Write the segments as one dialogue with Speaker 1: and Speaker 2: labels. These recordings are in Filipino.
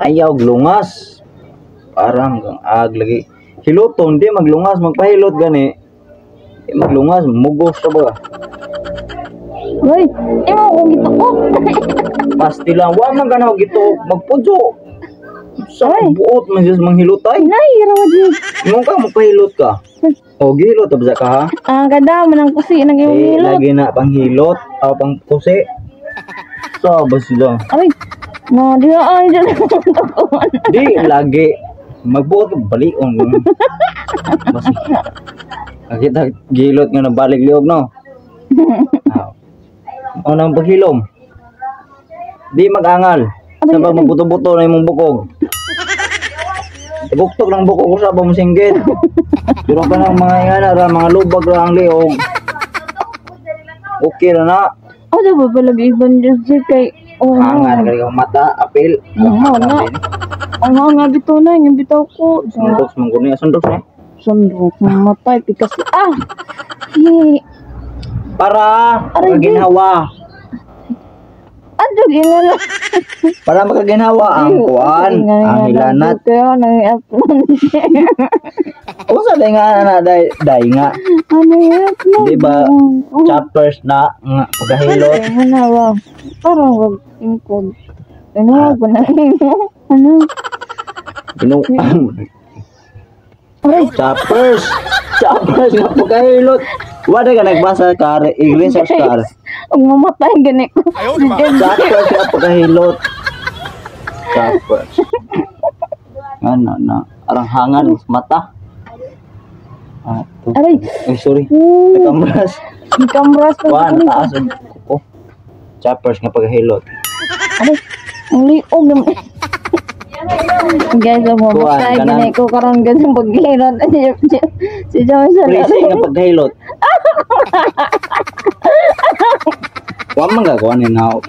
Speaker 1: Ayaw glungas. Parang kang lagi. Hiluton di maglungas, magpahilot gani. Di maglungas, mugos ka ba?
Speaker 2: Uy, imo kong gitukod.
Speaker 1: Pasti lang, wa man ganaw gito magpudyo. Sa buot man just manghilotay.
Speaker 2: Nay, rawa di.
Speaker 1: Imo ka magpahilot ka. O gihilot ba ka ha?
Speaker 2: Ganda man ang kusi nang imong hilot.
Speaker 1: Lagi na panghilot o pang kusi. So ba sila?
Speaker 2: Ay, no, di ay dyan.
Speaker 1: Di lagi magbuot balion. Mas kita gilot nga nabalik liog no. O nang paghilom. Di magangal. Sabag magbuto-buto na imong bukog. Buktok ng bukog sa ba mo singgit. Pero ka ng mga ingana ra, mga lubag ra ang liog. Okay ra na.
Speaker 2: Ano ba pala ibang dyan kay
Speaker 1: Hangan ka mata, apil.
Speaker 2: Ang nga bitaw na, yung bitaw ko.
Speaker 1: Sundoks mong kuno, sundoks na.
Speaker 2: Sundok, mamatay, pikas.
Speaker 1: Para makaginhawa.
Speaker 2: Ano ginala?
Speaker 1: Para makaginhawa ang kuan, ang hilanat.
Speaker 2: Kaya nang-upload siya.
Speaker 1: O sa nga na day nga.
Speaker 2: Ano i-upload?
Speaker 1: Di ba choppers na nga pagahilot.
Speaker 2: Ano ba? Parang wag include. Ano ba na ano?
Speaker 1: Choppers nga pagahilot. Wala ka nagbasa ka, i-research ka.
Speaker 2: Ang mamatay ganit ko.
Speaker 1: Choppers nga pagahilot. Choppers. Ano na, arang hangan sa mata.
Speaker 2: Aray.
Speaker 1: Ay, sorry. Kamras.
Speaker 2: Kamras pa.
Speaker 1: Kuan, taas ang kuko. Choppers nga pagahilot.
Speaker 2: Aray. Ang liog naman. Guys, ang mamatay ganit ko karon ganun paghilot. Si Joey sa
Speaker 1: Pressing nga pagahilot. Wa man gagawa ni now.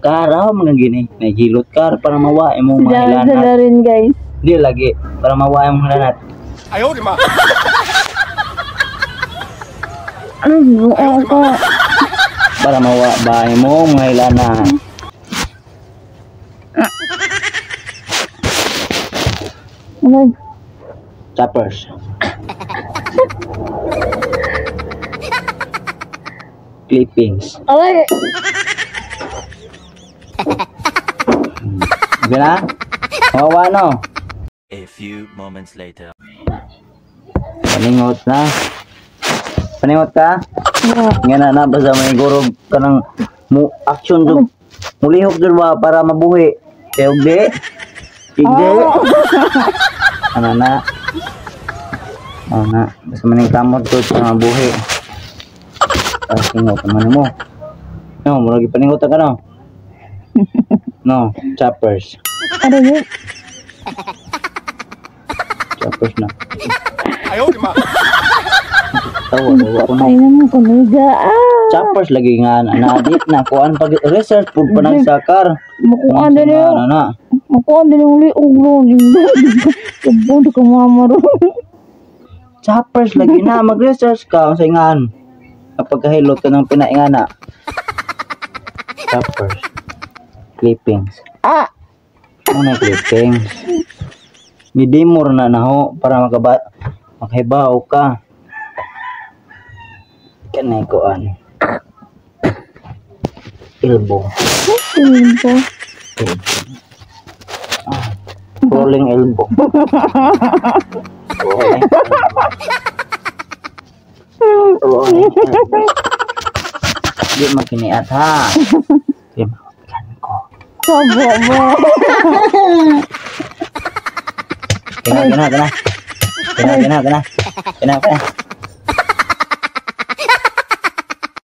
Speaker 1: Karaw mga gini, nagilot kar para mawae mo mga
Speaker 2: hilanat. Sa rin guys.
Speaker 1: Di lagi para mawae mo hilanat.
Speaker 3: Ayaw di ma.
Speaker 2: Ano ako?
Speaker 1: Para mawae mo mga hilanat.
Speaker 2: Ano?
Speaker 1: Choppers. Clippings.
Speaker 2: Ay.
Speaker 1: Okay na? Mawawa no?
Speaker 3: A few moments later.
Speaker 1: Paningot na. Paningot ka? Nga na basta may gurog ka ng action dun. Mulihok dun ba para mabuhi? Kaya ugdi? Igdi? Ano na? Oo na. Basta maning kamot dun para mabuhi. Paningot naman mo. No, mulagi paningot ka no? No, choppers.
Speaker 2: Ano yun?
Speaker 1: Choppers na.
Speaker 3: Ayaw di ma.
Speaker 1: Tawa ko na.
Speaker 2: Ay naman kumiga.
Speaker 1: Choppers lagi nga nadit na kuan pag research pud panang sakar.
Speaker 2: Makuan din yun.
Speaker 1: Na.
Speaker 2: Makuan din yung liog lo. Kabod ka mamaro.
Speaker 1: Choppers lagi na mag-research ka sa ingan. Kapag kahilot ka ng pinaingana. Choppers. Clippings. Ano na clippings? Midimor na naho para makahibaw ka. Kanay koan. Elbow.
Speaker 2: Elbow.
Speaker 1: Rolling elbow. Rolling elbow. Di makiniat ha. Di makikan ko.
Speaker 2: Sabo mo.
Speaker 1: Kena.